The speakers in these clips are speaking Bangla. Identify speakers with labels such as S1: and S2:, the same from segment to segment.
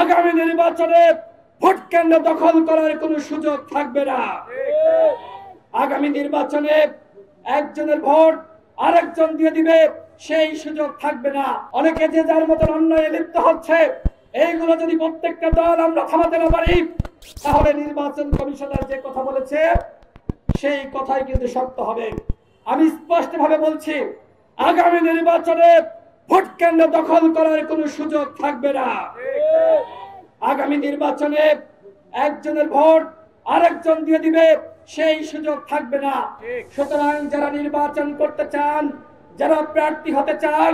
S1: আগামী নির্বাচনে ভোট কেন্দ্র দখল করার কোনো সুযোগ থাকবে না। আগামী নির্বাচনে একজনের ভোট আরেকজন দিয়ে দিবে, সেই সুযোগ থাকবে না। অনেকে যে যার মতন অন্যায় লিপ্ত হচ্ছে, এইগুলো যদি প্রত্যেকটা দল আমরা থামাতে না পারি, তাহলে নির্বাচন কমিশনার যে কথা বলেছে সেই কথাই কিন্তু সত্য হবে। আমি স্পষ্টভাবে বলছি, আগামী নির্বাচনে ভোট কেন্দ্র দখল করার কোনো সুযোগ থাকবে না। আগামী নির্বাচনে একজনের ভোট আরেকজন দিয়ে দিবে, সেই সুযোগ থাকবে না। সুতরাং যারা নির্বাচন করতে চান, যারা প্রার্থী হতে চান,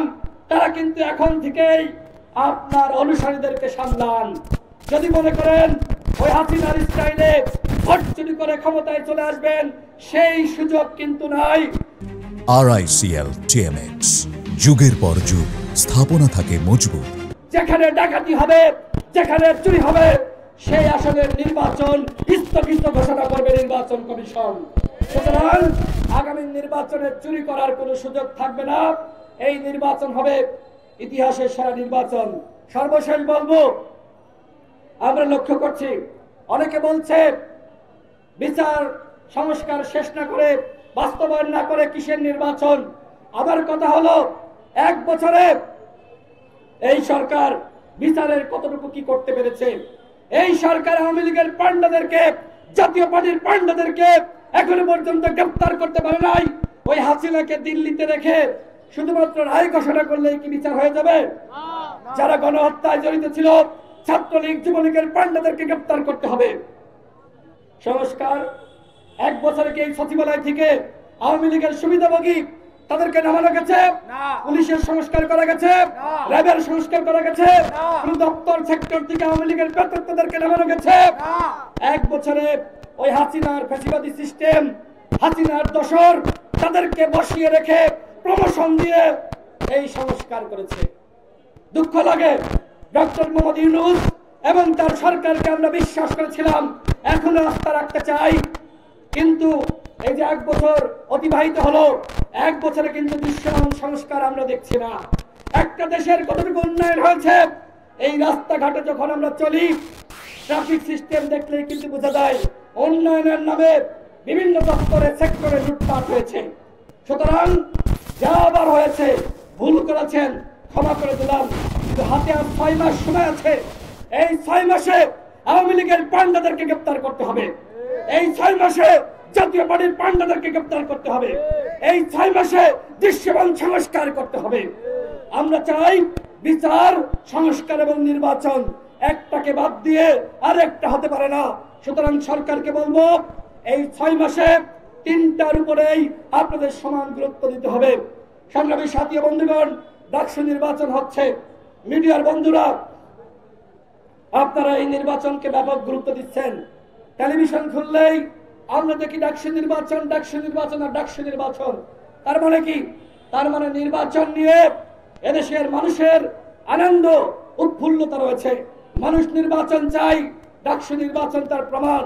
S1: তারা কিন্তু এখন থেকেই আপনার অনুসারীদেরকে সামলান। যদি মনে করেন ওই হাসিনার স্টাইলে ভোট চুরি করে ক্ষমতায় চলে আসবেন, সেই সুযোগ কিন্তু নাই।
S2: RICL TMX, যুগের পর যুগ স্থাপনা থাকে মজবুত।
S1: যেখানে ডাকাতি হবে, যেখানে চুরি হবে, সেই আসনের নির্বাচন স্থগিত ঘোষণা করবে নির্বাচন কমিশন। সুতরাং আগামী নির্বাচনে চুরি করার কোনো সুযোগ থাকবে না। এই নির্বাচন হবে ইতিহাসের সেরা নির্বাচন। সর্বশেষ বলবো, আমরা লক্ষ্য করছি অনেকে বলছে বিচার সংস্কার শেষ না করে, বাস্তবায়ন না করে কিসের নির্বাচন। আমার কথা হলো, এক বছরে এই সরকার বিচারের কতটুকু কি করতে পেরেছে? এই সরকার আওয়ামী লীগের পান্ডাদেরকে, জাতীয় পার্টির পান্ডাদেরকে এখনো পর্যন্ত গ্রেফতার করতে পারে নাই। ওই হাসিনাকে দিল্লিতে রেখে শুধুমাত্র রায় ঘোষণা করলেই কি বিচার হয়ে যাবে? যারা গণহত্যায় জড়িত ছিল, ছাত্রলীগ যুবলীগের পান্ডাদেরকে গ্রেফতার করতে হবে। সংস্কার, এক বছরে কি এই সচিবালয় থেকে আওয়ামী লীগের সুবিধাভোগী তাদেরকে নামানো গেছে? পুলিশের সংস্কার করা গেছে? র্যাবের সংস্কার করা গেছে? কোন দপ্তর সেক্টর থেকে আওয়ামী লীগের প্রেতাত্মাদেরকে নামানো গেছে? এক বছরে ওই হাসিনার ফ্যাসিবাদী সিস্টেম, হাসিনার দোসর, তাদেরকে বসিয়ে রেখে প্রমোশন দিয়ে এই সংস্কার করেছে। দুঃখ লাগে, ডক্টর মোহাম্মদ ইউনূস এবং তার সরকারকে আমরা বিশ্বাস করেছিলাম, এখনো আস্থা রাখতে চাই। কিন্তু এই যে এক বছর অতিবাহিত হলো, এক বছরে কিন্তু দৃশ্যমান সংস্কার আমরা দেখছি না। একটা দেশের কতটুকু উন্নয়ন হয়েছে, এই রাস্তাঘাটে যখন আমরা চলি, ট্রাফিক সিস্টেম দেখলেই কিন্তু বোঝা যায় উন্নয়নের নামে বিভিন্ন দপ্তরে সেক্টরে লুটপাট হয়েছে। সুতরাং যা আবার হয়েছে, ভুল করেছেন, ক্ষমা করে দিলাম, কিন্তু হাতে আর 6 মাস সময় আছে। এই 6 মাসে আওয়ামী লীগের পান্ডাদেরকে গ্রেফতার করতে হবে। এই 6 মাসে জাতীয় পার্টির পান্ডাদেরকে গ্রেফতার করতে হবে। এই 6 মাসে দৃশ্যমান সংস্কার করতে হবে। আমরা চাই বিচার, সংস্কার এবং নির্বাচন, একটাকে বাদ দিয়ে আরেকটা হতে পারে না। সুতরাং সরকারকে বলবো, এই 6 মাসে 3টার উপরেই আপনাদের সমান গুরুত্ব দিতে হবে। সংগ্রামী সাথী বন্ধুগণ, ডাকসু নির্বাচন হচ্ছে, মিডিয়ার বন্ধুরা আপনারা এই নির্বাচনকে ব্যাপক গুরুত্ব দিচ্ছেন। টেলিভিশন খুললেই আমরা দেখি ডাকসু নির্বাচন, ডাকসু নির্বাচন আর ডাকসু নির্বাচন। তার মানে কি? তার মানে নির্বাচন নিয়ে এদেশের মানুষের আনন্দ উৎফুল্লতা রয়েছে। মানুষ নির্বাচন চাই, ডাকসু নির্বাচন তার প্রমাণ।